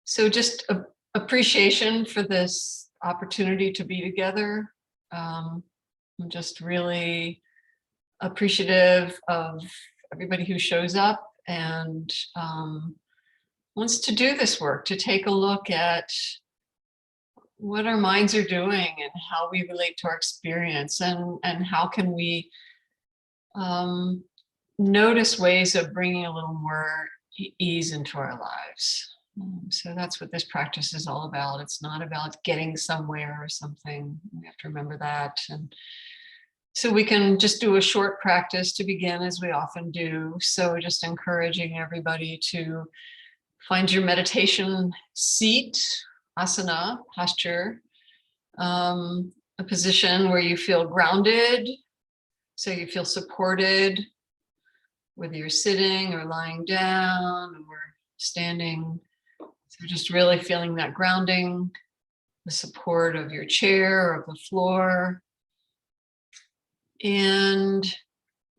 So just appreciation for this opportunity to be together. I'm just really appreciative of everybody who shows up and wants to do this work, to take a look at what our minds are doing and how we relate to our experience, and how can we notice ways of bringing a little more ease into our lives. So that's what this practice is all about. It's not about getting somewhere or something. We have to remember that. And so we can just do a short practice to begin, as we often do. So just encouraging everybody to find your meditation seat, asana, posture, a position where you feel grounded, so you feel supported, whether you're sitting or lying down or standing. So just really feeling that grounding, the support of your chair or of the floor. And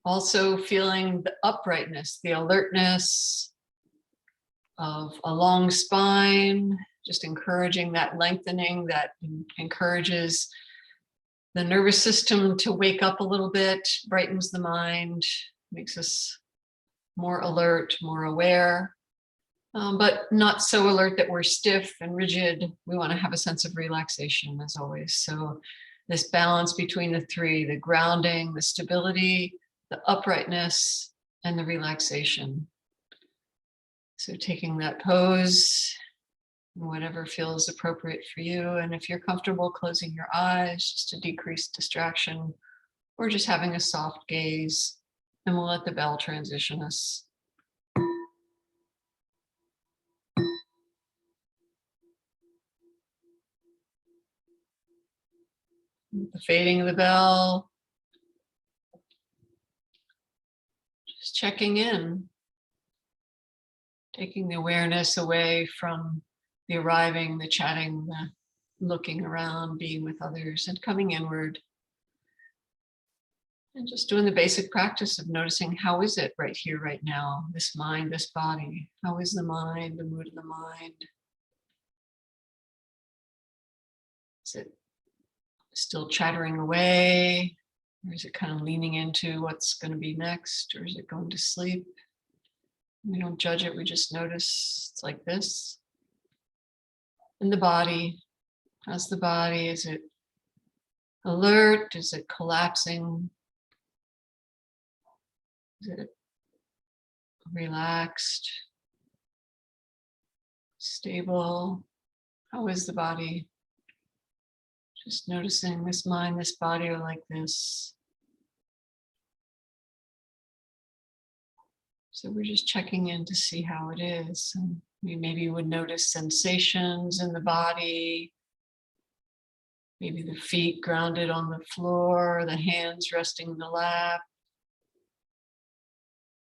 also feeling the uprightness, the alertness of a long spine, just encouraging that lengthening that encourages the nervous system to wake up a little bit, brightens the mind, makes us more alert, more aware. But not so alert that we're stiff and rigid. We want to have a sense of relaxation, as always. So this balance between the three, the grounding, the stability, the uprightness, and the relaxation. So taking that pose, whatever feels appropriate for you. And if you're comfortable closing your eyes, just to decrease distraction, or just having a soft gaze, and we'll let the bell transition us. The fading of the bell, just checking in, taking the awareness away from the arriving, the chatting, the looking around, being with others, and coming inward. And just doing the basic practice of noticing, how is it right here, right now, this mind, this body? How is the mind, the mood of the mind? Is it still chattering away? Or is it kind of leaning into what's going to be next? Or is it going to sleep? We don't judge it, we just notice it's like this. And the body, how's the body? Is it alert? Is it collapsing? Is it relaxed? Stable? How is the body? Just noticing this mind, this body are like this. So we're just checking in to see how it is. And we maybe would notice sensations in the body. Maybe the feet grounded on the floor, the hands resting in the lap.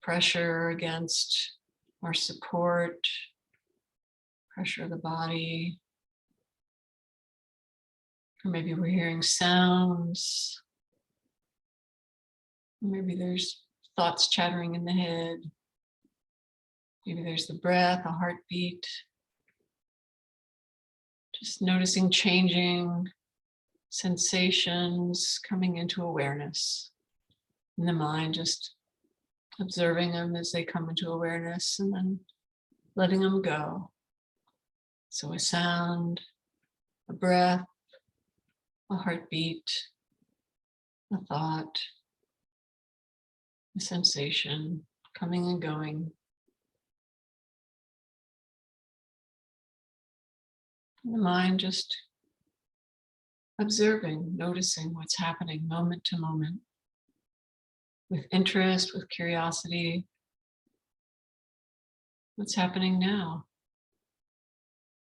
Pressure against our support. Pressure of the body. Or maybe we're hearing sounds. Maybe there's thoughts chattering in the head. Maybe there's the breath, a heartbeat. Just noticing changing sensations coming into awareness. In the mind, just observing them as they come into awareness and then letting them go. So a sound, a breath, a heartbeat, a thought, a sensation coming and going. And the mind just observing, noticing what's happening moment to moment, with interest, with curiosity. What's happening now?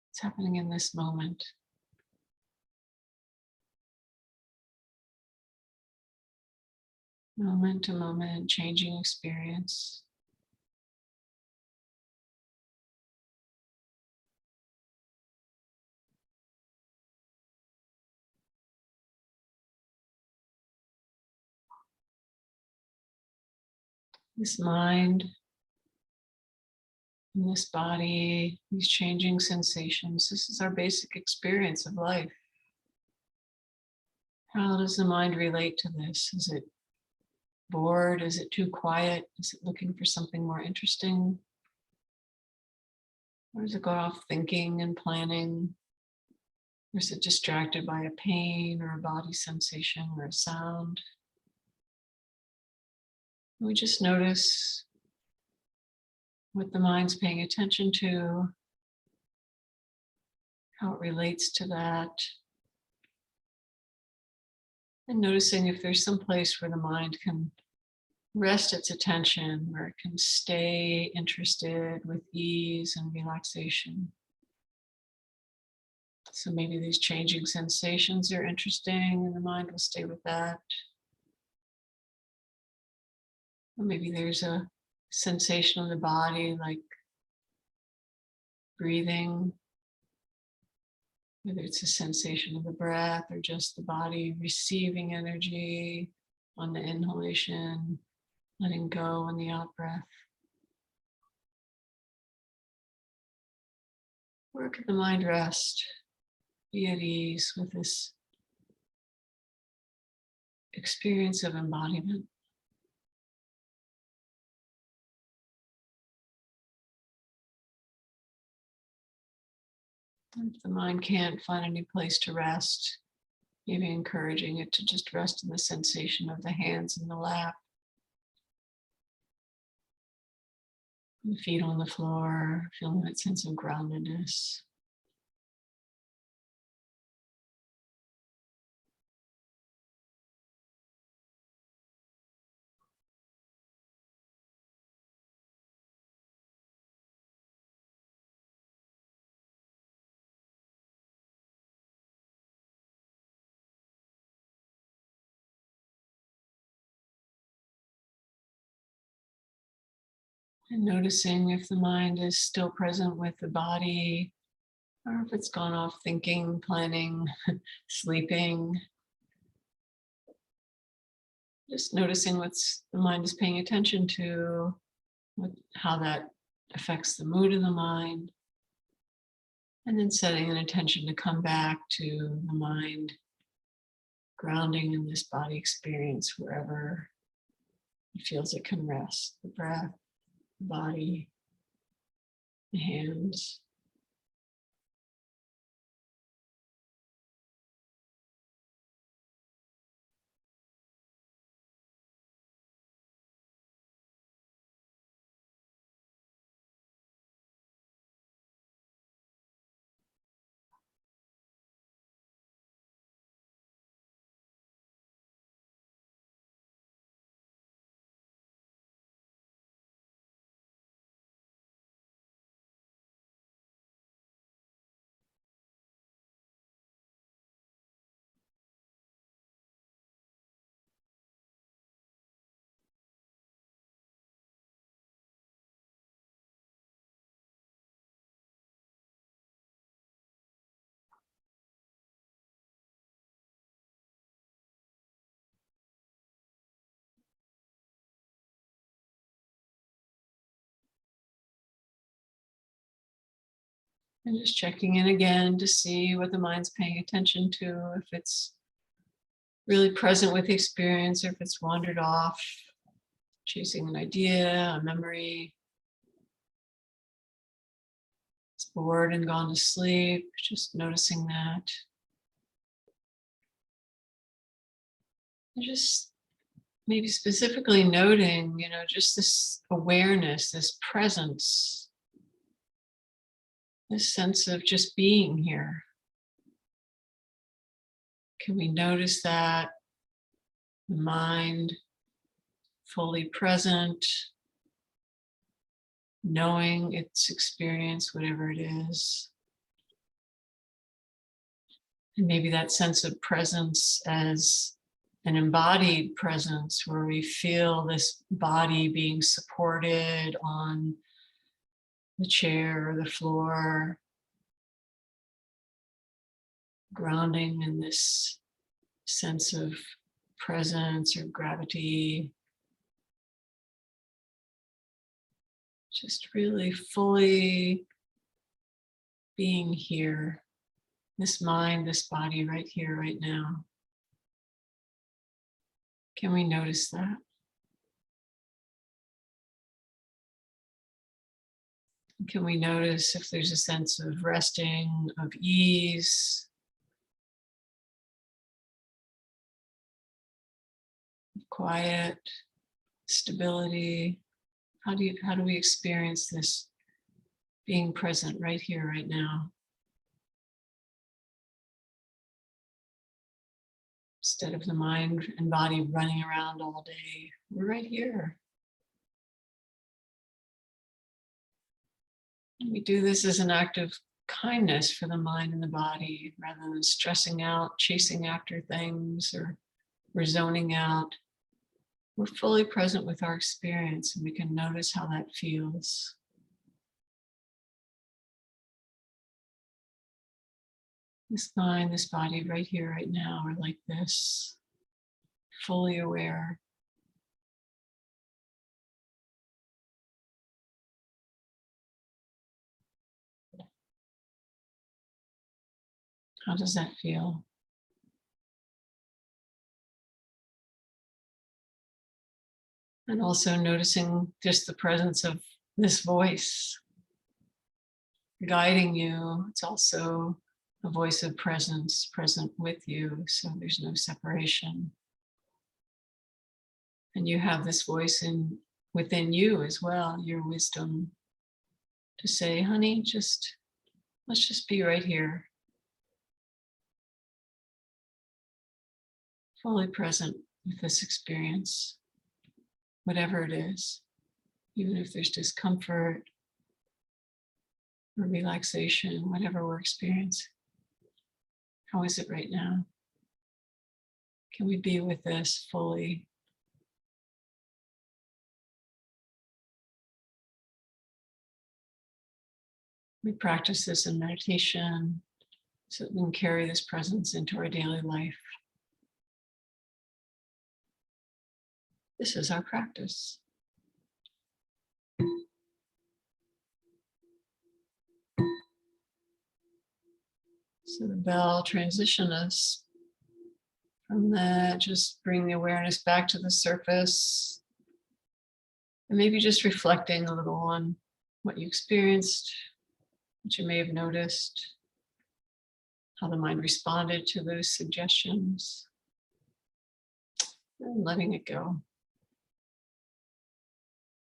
What's happening in this moment? Moment to moment, changing experience. This mind in this body, these changing sensations. This is our basic experience of life. How does the mind relate to this? Is it bored? Is it too quiet? Is it looking for something more interesting? Or does it go off thinking and planning? Or is it distracted by a pain or a body sensation or a sound? We just notice what the mind's paying attention to, how it relates to that, and noticing if there's some place where the mind can rest its attention, where it can stay interested with ease and relaxation. So maybe these changing sensations are interesting and the mind will stay with that. Or maybe there's a sensation of the body like breathing, whether it's a sensation of the breath or just the body receiving energy on the inhalation, letting go on the out breath. Where can the mind rest? Be at ease with this experience of embodiment. If the mind can't find any place to rest, maybe encouraging it to just rest in the sensation of the hands in the lap, the feet on the floor, feeling that sense of groundedness. And noticing if the mind is still present with the body, or if it's gone off thinking, planning, sleeping. Just noticing what's the mind is paying attention to, how that affects the mood of the mind. And then setting an intention to come back to the mind, grounding in this body experience wherever it feels it can rest. The breath, the body, the hands. And just checking in again to see what the mind's paying attention to, if it's really present with the experience or if it's wandered off, chasing an idea, a memory. It's bored and gone to sleep, just noticing that. And just maybe specifically noting, just this awareness, this presence, this sense of just being here. Can we notice that the mind fully present, knowing its experience, whatever it is? And maybe that sense of presence as an embodied presence where we feel this body being supported on the chair or the floor, grounding in this sense of presence or gravity. Just really fully being here, this mind, this body right here, right now. Can we notice that? Can we notice if there's a sense of resting, of ease, quiet, stability? How do we experience this being present right here, right now? Instead of the mind and body running around all day, we're right here. We do this as an act of kindness for the mind and the body, rather than stressing out, chasing after things, or we're zoning out. We're fully present with our experience, and we can notice how that feels. This mind, this body right here, right now, are like this, fully aware. How does that feel? And also noticing just the presence of this voice guiding you. It's also a voice of presence, present with you, so there's no separation. And you have this voice within you as well, your wisdom, to say, honey, let's just be right here, fully present with this experience, whatever it is, even if there's discomfort or relaxation, whatever we're experiencing. How is it right now? Can we be with this fully? We practice this in meditation so that we can carry this presence into our daily life. This is our practice. So the bell transition us from that, just bring the awareness back to the surface. And maybe just reflecting a little on what you experienced, what you may have noticed, how the mind responded to those suggestions, and letting it go.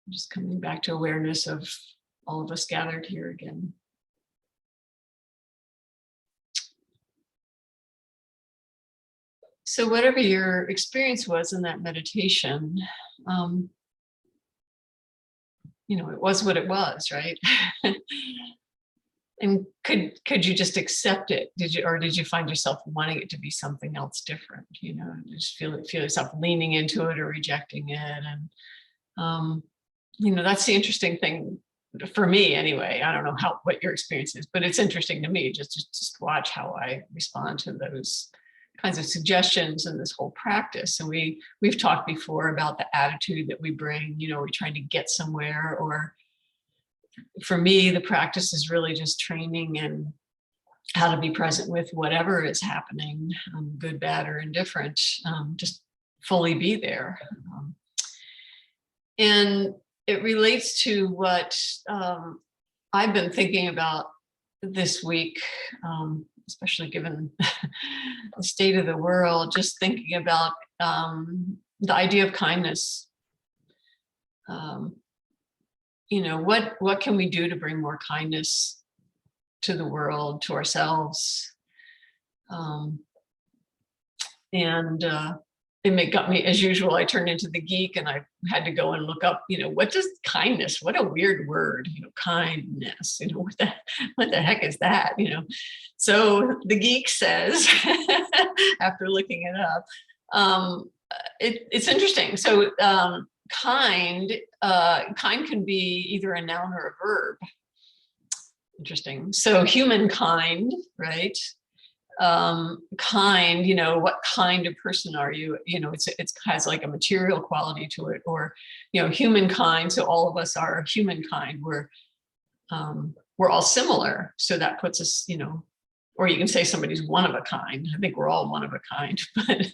Just coming back to awareness of all of us gathered here again. So whatever your experience was in that meditation, it was what it was, right? And could you just accept it? Did you find yourself wanting it to be something else different? Just feel yourself leaning into it or rejecting it, and that's the interesting thing for me, anyway. I don't know what your experience is, but it's interesting to me just watch how I respond to those kinds of suggestions and this whole practice. And we've talked before about the attitude that we bring. We're trying to get somewhere, or for me, the practice is really just training in how to be present with whatever is happening, good, bad, or indifferent, just fully be there. And it relates to what I've been thinking about this week, especially given the state of the world, just thinking about the idea of kindness. What can we do to bring more kindness to the world, to ourselves? It got me, as usual, I turned into the geek and I had to go and look up, what does kindness, what a weird word, kindness, what the heck is that, So the geek says, after looking it up, it's interesting. So kind can be either a noun or a verb. Interesting. So humankind, right? kind, what kind of person are you? It has like a material quality to it, or, humankind. So all of us are humankind. We're all similar. So that puts us, or you can say somebody's one of a kind. I think we're all one of a kind, but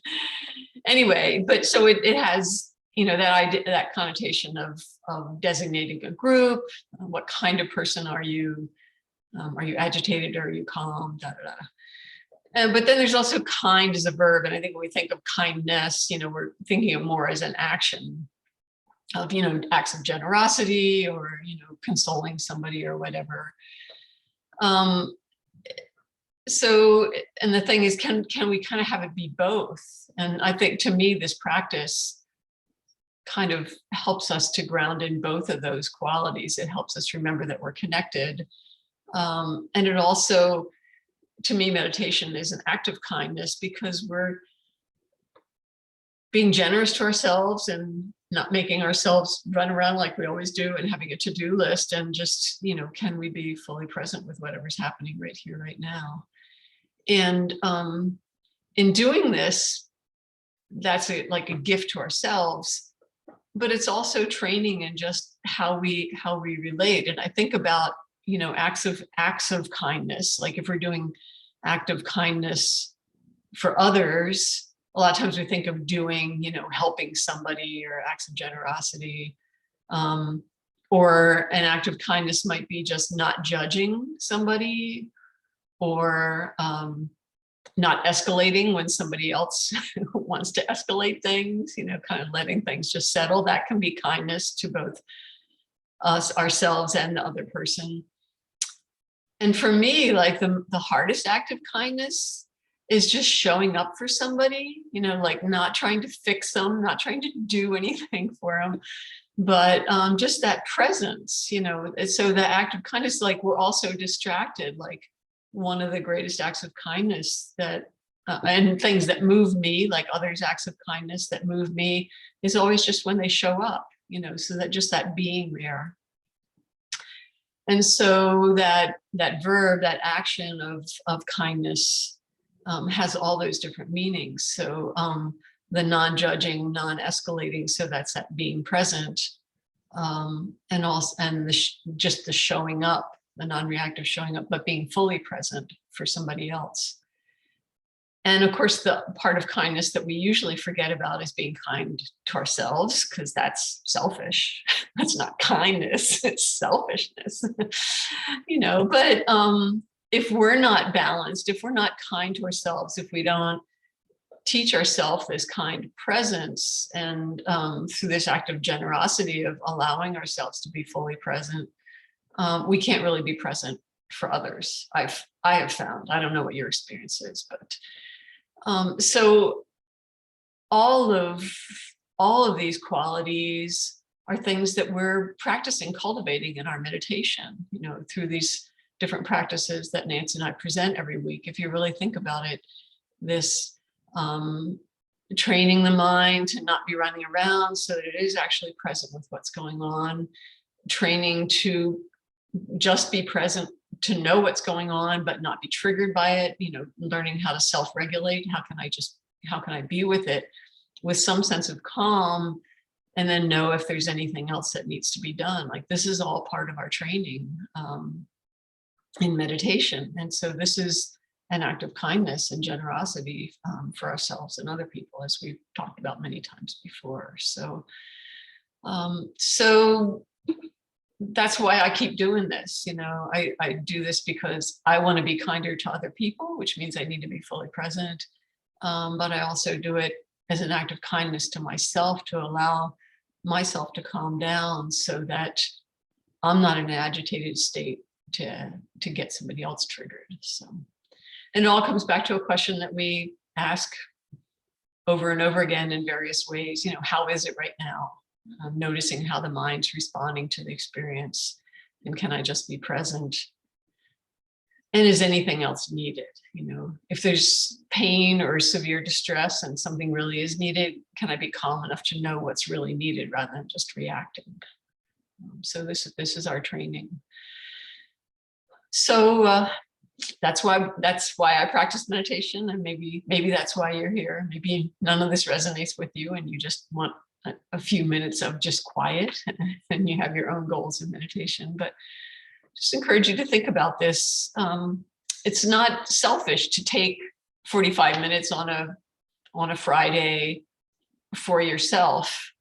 anyway, but so it has, that idea, that connotation of designating a group. What kind of person are you? Are you agitated or are you calm? Da, da, da. But then there's also kind as a verb. And I think when we think of kindness, we're thinking of more as an action of, acts of generosity or, consoling somebody or whatever. So, and the thing is, can we kind of have it be both? And I think to me, this practice kind of helps us to ground in both of those qualities. It helps us remember that we're connected. And it also, to me, meditation is an act of kindness because we're being generous to ourselves and not making ourselves run around like we always do and having a to-do list, and just, can we be fully present with whatever's happening right here, right now? And in doing this, that's like a gift to ourselves, but it's also training in just how we relate. And I think about, acts of kindness, like if we're doing act of kindness for others, a lot of times we think of doing, helping somebody or acts of generosity, or an act of kindness might be just not judging somebody, or not escalating when somebody else wants to escalate things, kind of letting things just settle. That can be kindness to both us, ourselves, and the other person. And for me, like the hardest act of kindness is just showing up for somebody, like not trying to fix them, not trying to do anything for them, but just that presence, so the act of kindness, like we're also distracted. Like one of the greatest acts of kindness that, and things that move me, like others' acts of kindness that move me, is always just when they show up, so that just that being there. And so that verb, that action of kindness, has all those different meanings. So the non-judging, non-escalating, so that's that being present, and also just the showing up, the non-reactive showing up, but being fully present for somebody else. And of course, the part of kindness that we usually forget about is being kind to ourselves, because that's selfish. That's not kindness, it's selfishness. But if we're not balanced, if we're not kind to ourselves, if we don't teach ourselves this kind presence, and through this act of generosity of allowing ourselves to be fully present, we can't really be present for others. I have found. I don't know what your experience is, but so all of these qualities are things that we're practicing cultivating in our meditation, through these different practices that Nancy and I present every week. If you really think about it, this training the mind to not be running around so that it is actually present with what's going on, training to just be present, to know what's going on, but not be triggered by it, learning how to self-regulate. How can I be with it with some sense of calm, and then know if there's anything else that needs to be done. Like this is all part of our training in meditation. And so this is an act of kindness and generosity for ourselves and other people, as we've talked about many times before. So that's why I keep doing this. I do this because I want to be kinder to other people, which means I need to be fully present. But I also do it as an act of kindness to myself, to allow myself to calm down so that I'm not in an agitated state to get somebody else triggered. So, and it all comes back to a question that we ask over and over again in various ways. How is it right now? Noticing how the mind's responding to the experience, and can I just be present? And is anything else needed? If there's pain or severe distress and something really is needed, can I be calm enough to know what's really needed rather than just reacting? So this is our training. So that's why I practice meditation, and maybe that's why you're here. Maybe none of this resonates with you and you just want a few minutes of just quiet, and you have your own goals in meditation. But just encourage you to think about this. It's not selfish to take 45 minutes on a Friday for yourself.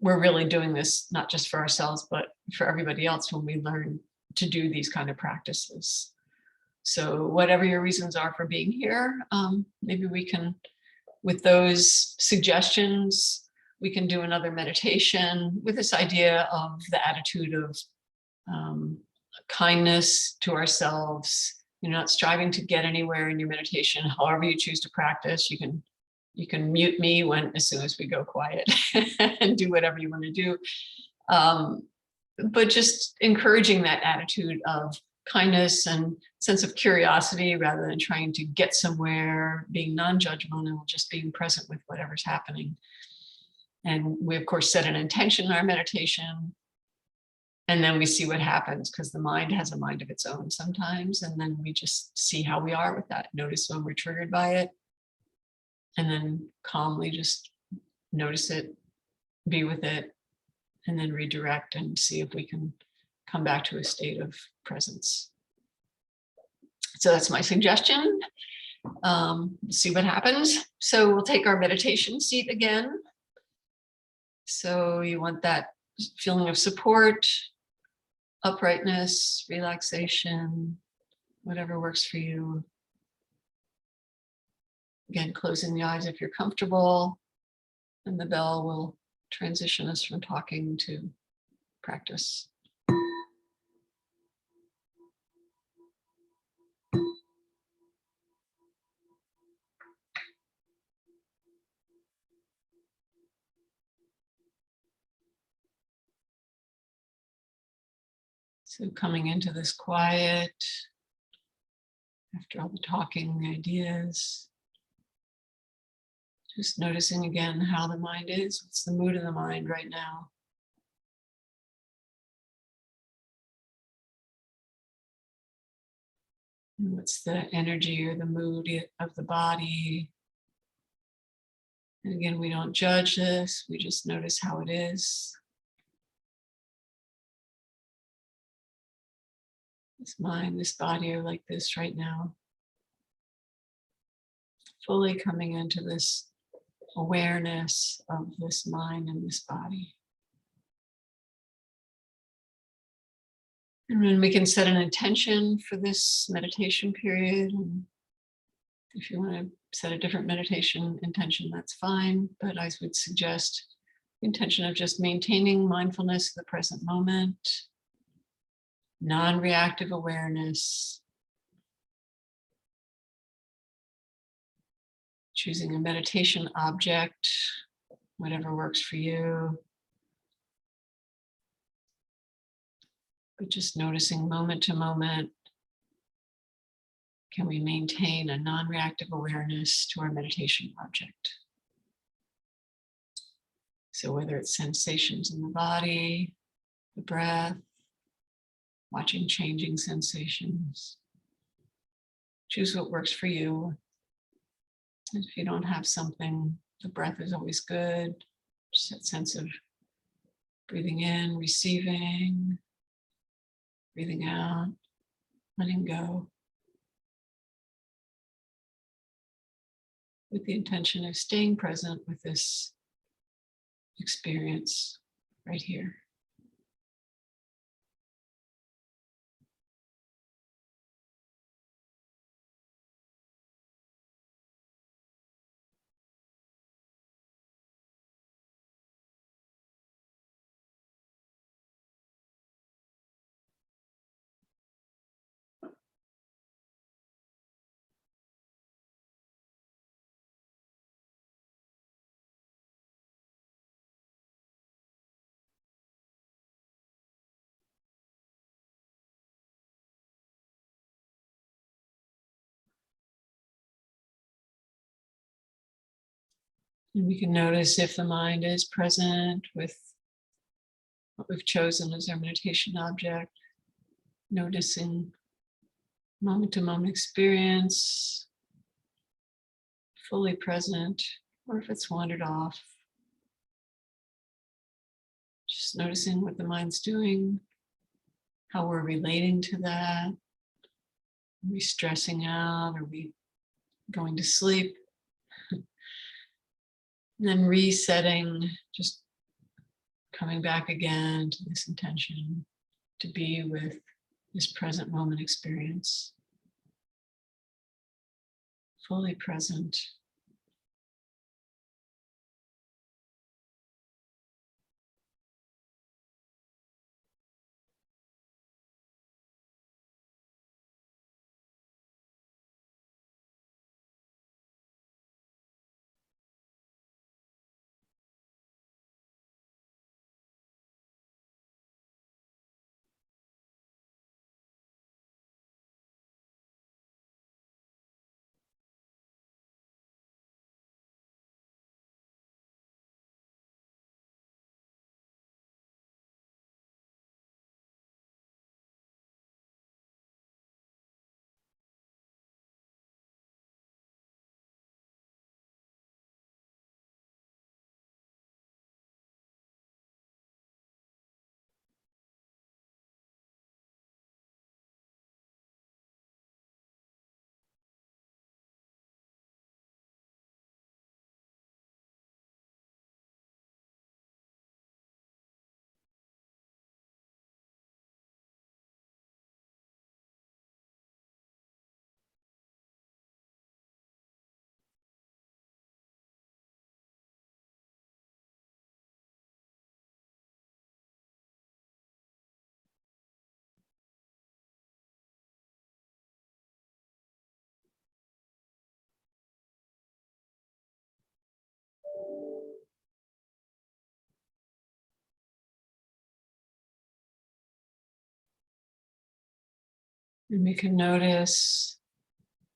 We're really doing this not just for ourselves, but for everybody else when we learn to do these kind of practices. So whatever your reasons are for being here, maybe we can, with those suggestions, we can do another meditation with this idea of the attitude of kindness to ourselves. You're not striving to get anywhere in your meditation. However you choose to practice, you can mute me as soon as we go quiet and do whatever you want to do. But just encouraging that attitude of kindness and sense of curiosity rather than trying to get somewhere, being non-judgmental, just being present with whatever's happening. And we, of course, set an intention in our meditation, and then we see what happens, because the mind has a mind of its own sometimes. And then we just see how we are with that. Notice when we're triggered by it, and then calmly just notice it, be with it, and then redirect and see if we can come back to a state of presence. So that's my suggestion. See what happens. So we'll take our meditation seat again. So you want that feeling of support, uprightness, relaxation, whatever works for you. Again, closing the eyes if you're comfortable, and the bell will transition us from talking to practice. So coming into this quiet, after all the talking, the ideas, just noticing again how the mind is. What's the mood of the mind right now? And what's the energy or the mood of the body? And again, we don't judge this, we just notice how it is. This mind, this body are like this right now. Fully coming into this awareness of this mind and this body. And then we can set an intention for this meditation period. And if you want to set a different meditation intention, that's fine. But I would suggest the intention of just maintaining mindfulness of the present moment, non-reactive awareness, choosing a meditation object, whatever works for you. But just noticing moment to moment, can we maintain a non-reactive awareness to our meditation object? So whether it's sensations in the body, the breath, watching changing sensations, choose what works for you. And if you don't have something, the breath is always good. Just that sense of breathing in, receiving, breathing out, letting go, with the intention of staying present with this experience right here. And we can notice if the mind is present with what we've chosen as our meditation object, noticing moment to moment experience, fully present, or if it's wandered off, just noticing what the mind's doing, how we're relating to that. Are we stressing out? Are we going to sleep? And then resetting, just coming back again to this intention to be with this present moment experience, fully present. And we can notice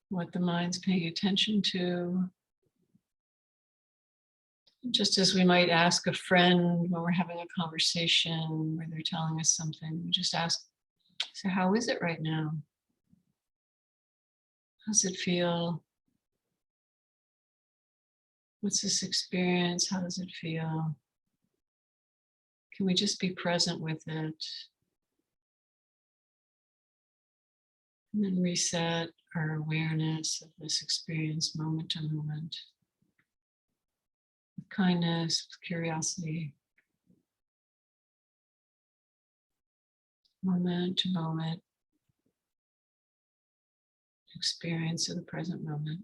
what the mind's paying attention to. Just as we might ask a friend when we're having a conversation where they're telling us something, we just ask, so how is it right now? How's it feel? What's this experience? How does it feel? Can we just be present with it? And then reset our awareness of this experience moment to moment with kindness, with curiosity, moment to moment experience of the present moment.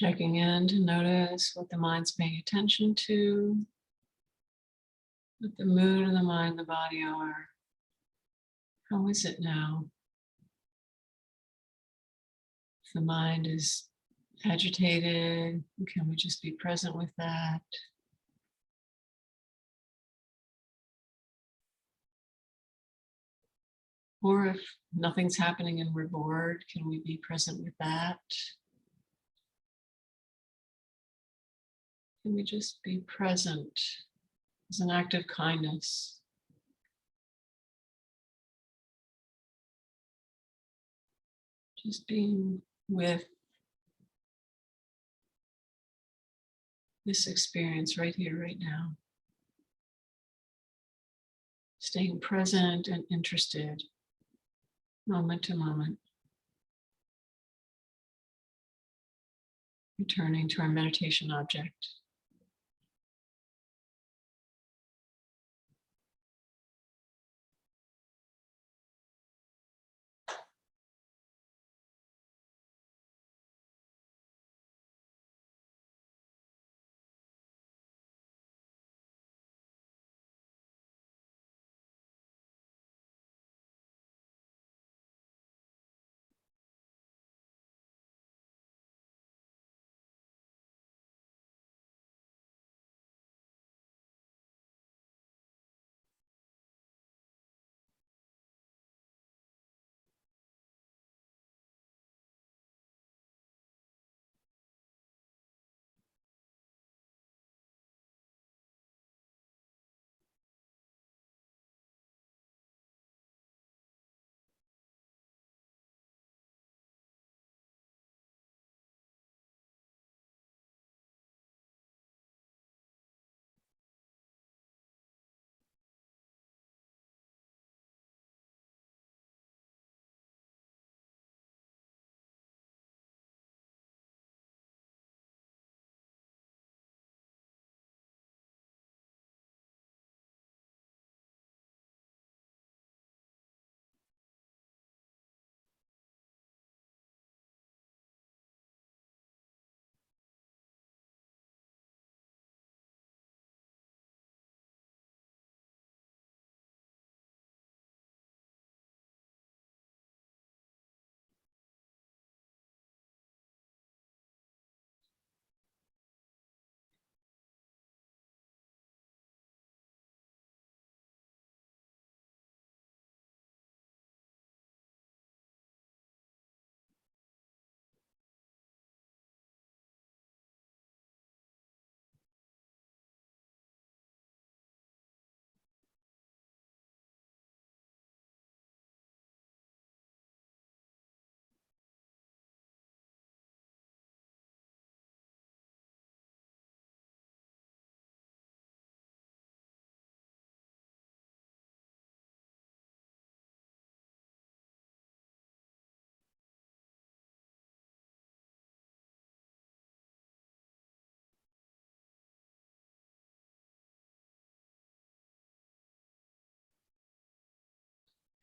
Checking in to notice what the mind's paying attention to, what the mood of the mind and the body are. How is it now? If the mind is agitated, can we just be present with that? Or if nothing's happening and we're bored, can we be present with that? Can we just be present as an act of kindness? Just being with this experience right here, right now. Staying present and interested, moment to moment. Returning to our meditation object.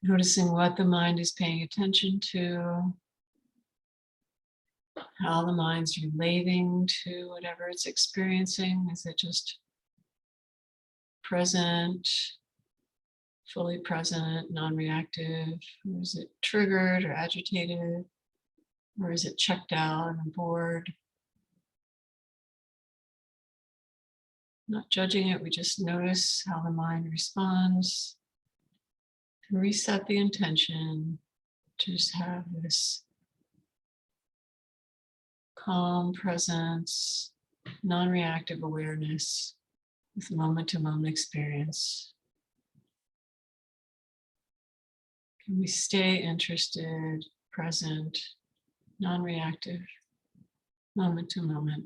Noticing what the mind is paying attention to, how the mind's relating to whatever it's experiencing. Is it just present, fully present, non-reactive? Or is it triggered or agitated? Or is it checked out and bored? Not judging it, we just notice how the mind responds and reset the intention to just have this calm presence, non-reactive awareness with moment-to-moment experience. Can we stay interested, present, non-reactive, moment to moment?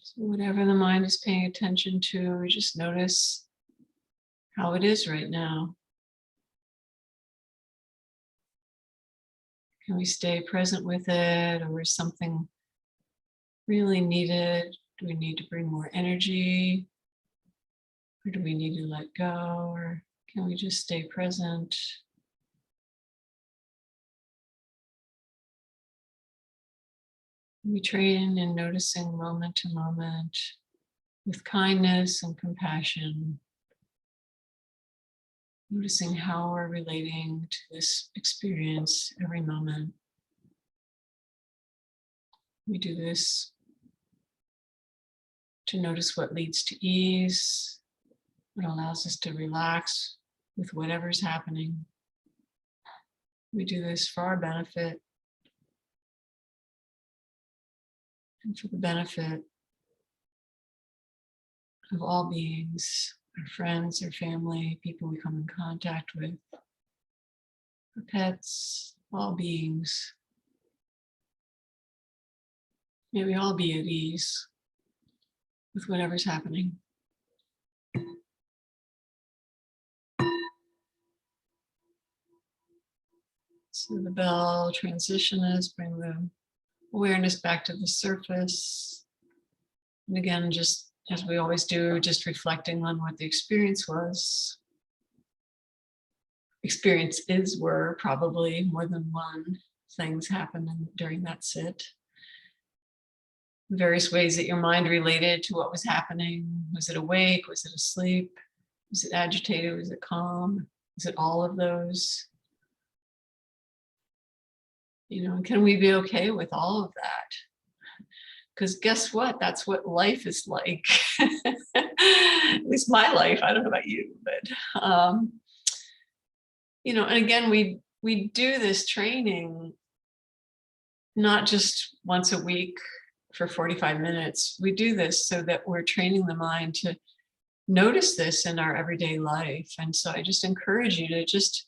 So whatever the mind is paying attention to, just notice how it is right now. Can we stay present with it, or is something really needed? Do we need to bring more energy? Or do we need to let go? Or can we just stay present? We train in noticing moment to moment with kindness and compassion, noticing how we're relating to this experience every moment. We do this to notice what leads to ease, what allows us to relax with whatever's happening. We do this for our benefit and for the benefit of all beings, our friends, our family, people we come in contact with, our pets, all beings. May we all be at ease with whatever's happening. So the bell transition is bring the awareness back to the surface. And again, just as we always do, just reflecting on what the experience was. Experiences were probably more than one. Things happened during that sit. Various ways that your mind related to what was happening. Was it awake? Was it asleep? Was it agitated? Was it calm? Was it all of those? You know, can we be okay with all of that? Because guess what? That's what life is like. At least my life. I don't know about you, but you know, and again, we do this training not just once a week for 45 minutes. We do this so that we're training the mind to notice this in our everyday life. And so I just encourage you to just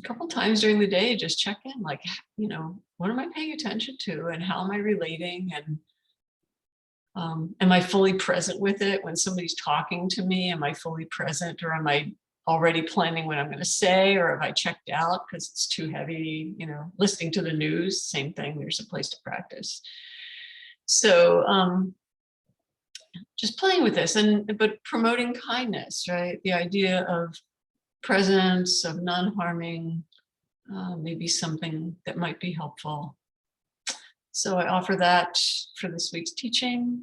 a couple times during the day, just check in, like, you know, what am I paying attention to and how am I relating? And am I fully present with it? When somebody's talking to me, am I fully present, or am I already planning what I'm going to say, or have I checked out because it's too heavy? You know, listening to the news, same thing. There's a place to practice. So just playing with this, but promoting kindness, right? The idea of presence, of non-harming, maybe something that might be helpful. So I offer that for this week's teaching.